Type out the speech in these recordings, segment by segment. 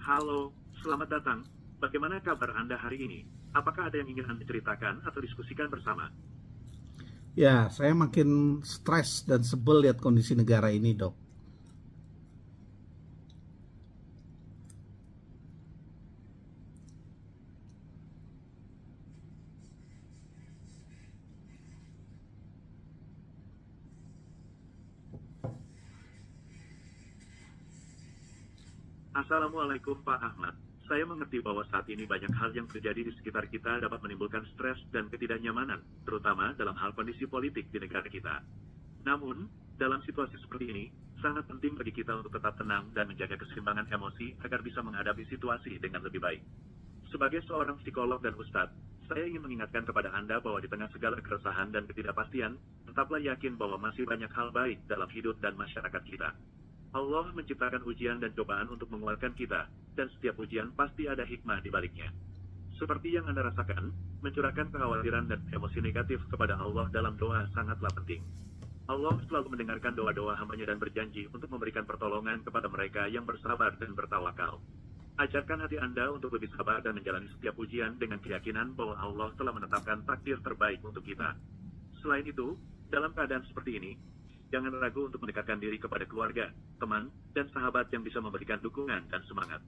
Halo, selamat datang. Bagaimana kabar Anda hari ini? Apakah ada yang ingin Anda ceritakan atau diskusikan bersama? Ya, saya makin stres dan sebel lihat kondisi negara ini, Dok. Assalamualaikum Pak Ahmad. Saya mengerti bahwa saat ini banyak hal yang terjadi di sekitar kita dapat menimbulkan stres dan ketidaknyamanan, terutama dalam hal kondisi politik di negara kita. Namun, dalam situasi seperti ini, sangat penting bagi kita untuk tetap tenang dan menjaga keseimbangan emosi agar bisa menghadapi situasi dengan lebih baik. Sebagai seorang psikolog dan ustadz, saya ingin mengingatkan kepada Anda bahwa di tengah segala keresahan dan ketidakpastian, tetaplah yakin bahwa masih banyak hal baik dalam hidup dan masyarakat kita. Allah menciptakan ujian dan cobaan untuk menguatkan kita, dan setiap ujian pasti ada hikmah di baliknya. Seperti yang Anda rasakan, mencurahkan kekhawatiran dan emosi negatif kepada Allah dalam doa sangatlah penting. Allah selalu mendengarkan doa-doa hambanya dan berjanji untuk memberikan pertolongan kepada mereka yang bersabar dan bertawakal. Ajarkan hati Anda untuk lebih sabar dan menjalani setiap ujian dengan keyakinan bahwa Allah telah menetapkan takdir terbaik untuk kita. Selain itu, dalam keadaan seperti ini, jangan ragu untuk mendekatkan diri kepada keluarga, teman, dan sahabat yang bisa memberikan dukungan dan semangat.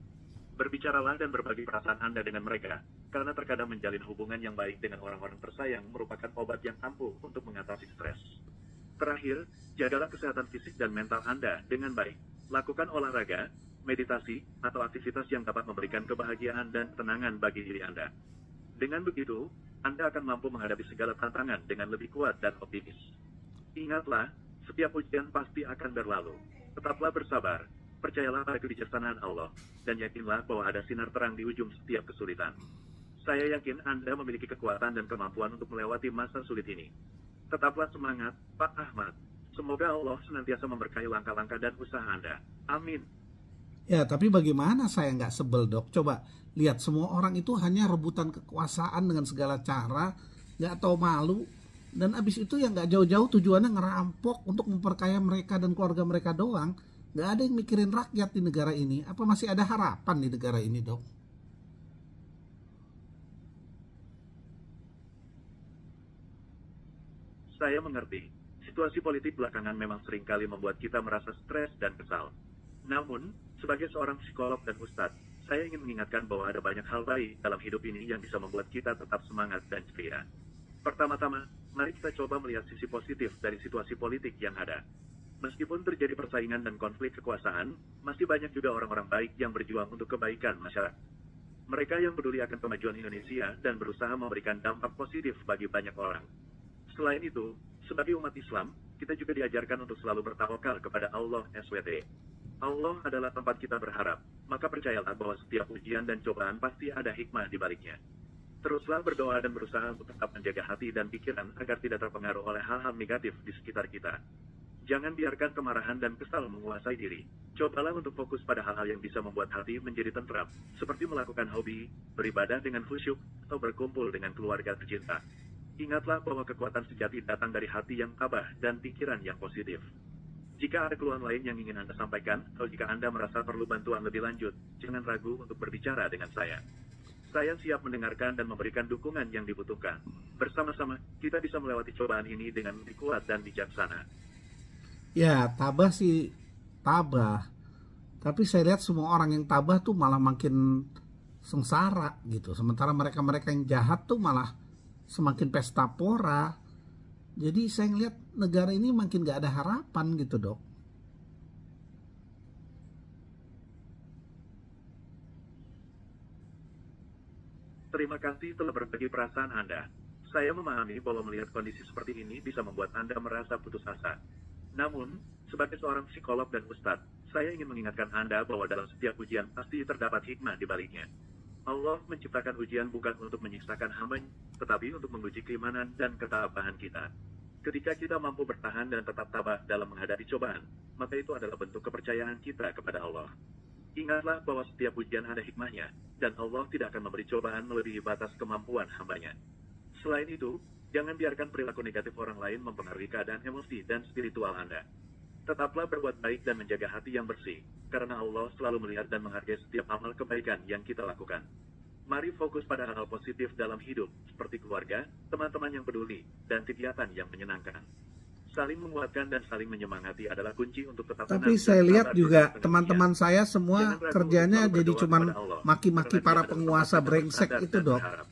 Berbicaralah dan berbagi perasaan Anda dengan mereka, karena terkadang menjalin hubungan yang baik dengan orang-orang tersayang merupakan obat yang ampuh untuk mengatasi stres. Terakhir, jagalah kesehatan fisik dan mental Anda dengan baik. Lakukan olahraga, meditasi, atau aktivitas yang dapat memberikan kebahagiaan dan ketenangan bagi diri Anda. Dengan begitu, Anda akan mampu menghadapi segala tantangan dengan lebih kuat dan optimis. Ingatlah, setiap ujian pasti akan berlalu. Tetaplah bersabar, percayalah pada kebijaksanaan Allah, dan yakinlah bahwa ada sinar terang di ujung setiap kesulitan. Saya yakin Anda memiliki kekuatan dan kemampuan untuk melewati masa sulit ini. Tetaplah semangat, Pak Ahmad. Semoga Allah senantiasa memberkahi langkah-langkah dan usaha Anda. Amin. Ya, tapi bagaimana saya nggak sebel, Dok? Coba lihat, semua orang itu hanya rebutan kekuasaan dengan segala cara, nggak tahu malu. Dan abis itu yang nggak jauh-jauh tujuannya ngerampok untuk memperkaya mereka dan keluarga mereka doang. Nggak ada yang mikirin rakyat di negara ini. Apa masih ada harapan di negara ini, Dok? Saya mengerti, situasi politik belakangan memang seringkali membuat kita merasa stres dan kesal. Namun, sebagai seorang psikolog dan ustadz, saya ingin mengingatkan bahwa ada banyak hal baik dalam hidup ini yang bisa membuat kita tetap semangat dan ceria. Pertama-tama, mari kita coba melihat sisi positif dari situasi politik yang ada. Meskipun terjadi persaingan dan konflik kekuasaan, masih banyak juga orang-orang baik yang berjuang untuk kebaikan masyarakat. Mereka yang peduli akan kemajuan Indonesia dan berusaha memberikan dampak positif bagi banyak orang. Selain itu, sebagai umat Islam, kita juga diajarkan untuk selalu bertawakal kepada Allah SWT. Allah adalah tempat kita berharap, maka percayalah bahwa setiap ujian dan cobaan pasti ada hikmah di baliknya. Teruslah berdoa dan berusaha untuk tetap menjaga hati dan pikiran agar tidak terpengaruh oleh hal-hal negatif di sekitar kita. Jangan biarkan kemarahan dan kesal menguasai diri. Cobalah untuk fokus pada hal-hal yang bisa membuat hati menjadi tentram, seperti melakukan hobi, beribadah dengan khusyuk, atau berkumpul dengan keluarga tercinta. Ingatlah bahwa kekuatan sejati datang dari hati yang tabah dan pikiran yang positif. Jika ada keluhan lain yang ingin Anda sampaikan, atau jika Anda merasa perlu bantuan lebih lanjut, jangan ragu untuk berbicara dengan saya. Saya siap mendengarkan dan memberikan dukungan yang dibutuhkan. Bersama-sama, kita bisa melewati cobaan ini dengan lebih kuat dan bijaksana. Ya, tabah sih tabah. Tapi saya lihat semua orang yang tabah tuh malah makin sengsara gitu. Sementara mereka-mereka yang jahat tuh malah semakin pesta pora. Jadi saya ngeliat negara ini makin gak ada harapan gitu, Dok. Terima kasih telah berbagi perasaan Anda. Saya memahami bahwa melihat kondisi seperti ini bisa membuat Anda merasa putus asa. Namun, sebagai seorang psikolog dan ustadz, saya ingin mengingatkan Anda bahwa dalam setiap ujian pasti terdapat hikmah di baliknya. Allah menciptakan ujian bukan untuk menyiksakan hambanya, tetapi untuk menguji keimanan dan ketabahan kita. Ketika kita mampu bertahan dan tetap tabah dalam menghadapi cobaan, maka itu adalah bentuk kepercayaan kita kepada Allah. Ingatlah bahwa setiap ujian ada hikmahnya, dan Allah tidak akan memberi cobaan melebihi batas kemampuan hambanya. Selain itu, jangan biarkan perilaku negatif orang lain mempengaruhi keadaan emosi dan spiritual Anda. Tetaplah berbuat baik dan menjaga hati yang bersih, karena Allah selalu melihat dan menghargai setiap amal kebaikan yang kita lakukan. Mari fokus pada hal-hal positif dalam hidup, seperti keluarga, teman-teman yang peduli, dan kegiatan yang menyenangkan. Saling menguatkan dan saling menyemangati adalah kunci untuk tetap Tapi tenang saya dan lihat sabar di juga tengah teman-teman dunia. saya Jangan semua ragu untuk kerjanya selalu jadi berdoa cuman kepada Allah, maki-maki karena para Dia adalah penguasa tempat kita brengsek bersandar itu, dan Dok. berharap.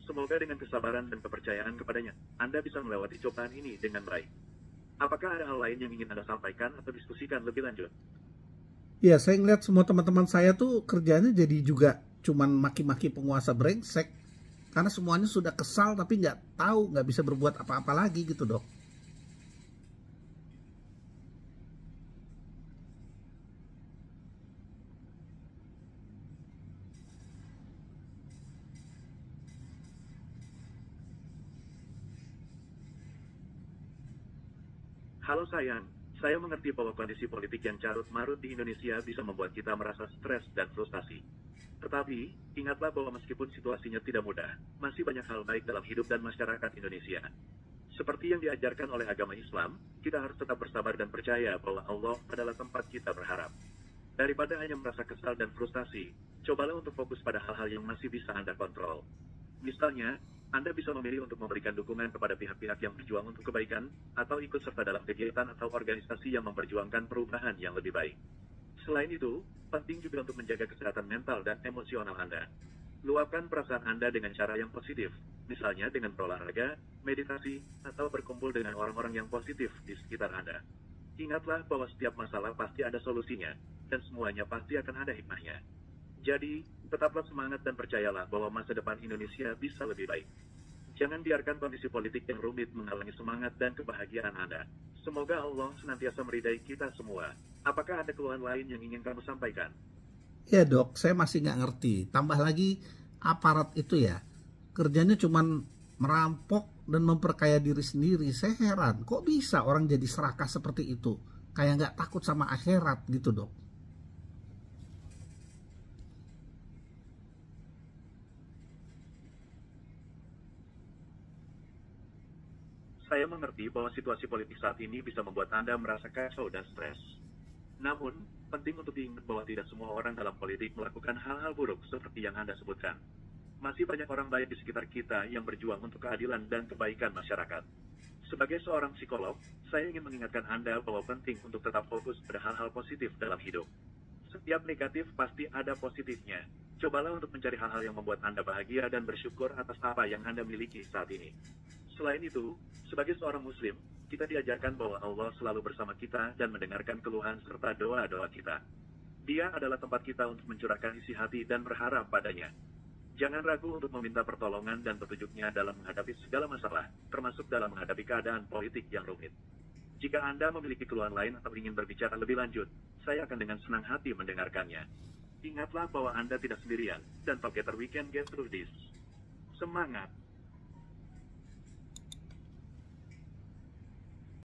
Semoga dengan kesabaran dan kepercayaan kepadanya, Anda bisa melewati cobaan ini dengan baik. Apakah ada hal lain yang ingin Anda sampaikan atau diskusikan lebih lanjut? Ya, saya ngeliat semua teman-teman saya tuh kerjanya jadi juga cuman maki-maki penguasa brengsek. Karena semuanya sudah kesal tapi nggak tahu, nggak bisa berbuat apa-apa lagi gitu, Dok. Halo sayang, saya mengerti bahwa kondisi politik yang carut marut di Indonesia bisa membuat kita merasa stres dan frustasi. Tetapi, ingatlah bahwa meskipun situasinya tidak mudah, masih banyak hal baik dalam hidup dan masyarakat Indonesia. Seperti yang diajarkan oleh agama Islam, kita harus tetap bersabar dan percaya bahwa Allah adalah tempat kita berharap. Daripada hanya merasa kesal dan frustasi, cobalah untuk fokus pada hal-hal yang masih bisa Anda kontrol. Misalnya, Anda bisa memilih untuk memberikan dukungan kepada pihak-pihak yang berjuang untuk kebaikan, atau ikut serta dalam kegiatan atau organisasi yang memperjuangkan perubahan yang lebih baik. Selain itu, penting juga untuk menjaga kesehatan mental dan emosional Anda. Luapkan perasaan Anda dengan cara yang positif, misalnya dengan berolahraga, meditasi, atau berkumpul dengan orang-orang yang positif di sekitar Anda. Ingatlah bahwa setiap masalah pasti ada solusinya, dan semuanya pasti akan ada hikmahnya. Jadi, tetaplah semangat dan percayalah bahwa masa depan Indonesia bisa lebih baik. Jangan biarkan kondisi politik yang rumit menghalangi semangat dan kebahagiaan Anda. Semoga Allah senantiasa meridai kita semua. Apakah ada keluhan lain yang ingin kamu sampaikan? Ya, Dok, saya masih nggak ngerti. Tambah lagi aparat itu ya, kerjanya cuman merampok dan memperkaya diri sendiri. Saya heran, kok bisa orang jadi serakah seperti itu? Kayak nggak takut sama akhirat gitu, Dok. Saya mengerti bahwa situasi politik saat ini bisa membuat Anda merasa kacau dan stres. Namun, penting untuk diingat bahwa tidak semua orang dalam politik melakukan hal-hal buruk seperti yang Anda sebutkan. Masih banyak orang baik di sekitar kita yang berjuang untuk keadilan dan kebaikan masyarakat. Sebagai seorang psikolog, saya ingin mengingatkan Anda bahwa penting untuk tetap fokus pada hal-hal positif dalam hidup. Setiap negatif pasti ada positifnya. Cobalah untuk mencari hal-hal yang membuat Anda bahagia dan bersyukur atas apa yang Anda miliki saat ini. Selain itu, sebagai seorang Muslim, kita diajarkan bahwa Allah selalu bersama kita dan mendengarkan keluhan serta doa-doa kita. Dia adalah tempat kita untuk mencurahkan isi hati dan berharap padanya. Jangan ragu untuk meminta pertolongan dan petunjuknya dalam menghadapi segala masalah, termasuk dalam menghadapi keadaan politik yang rumit. Jika Anda memiliki keluhan lain atau ingin berbicara lebih lanjut, saya akan dengan senang hati mendengarkannya. Ingatlah bahwa Anda tidak sendirian, dan together we can get through this. Semangat!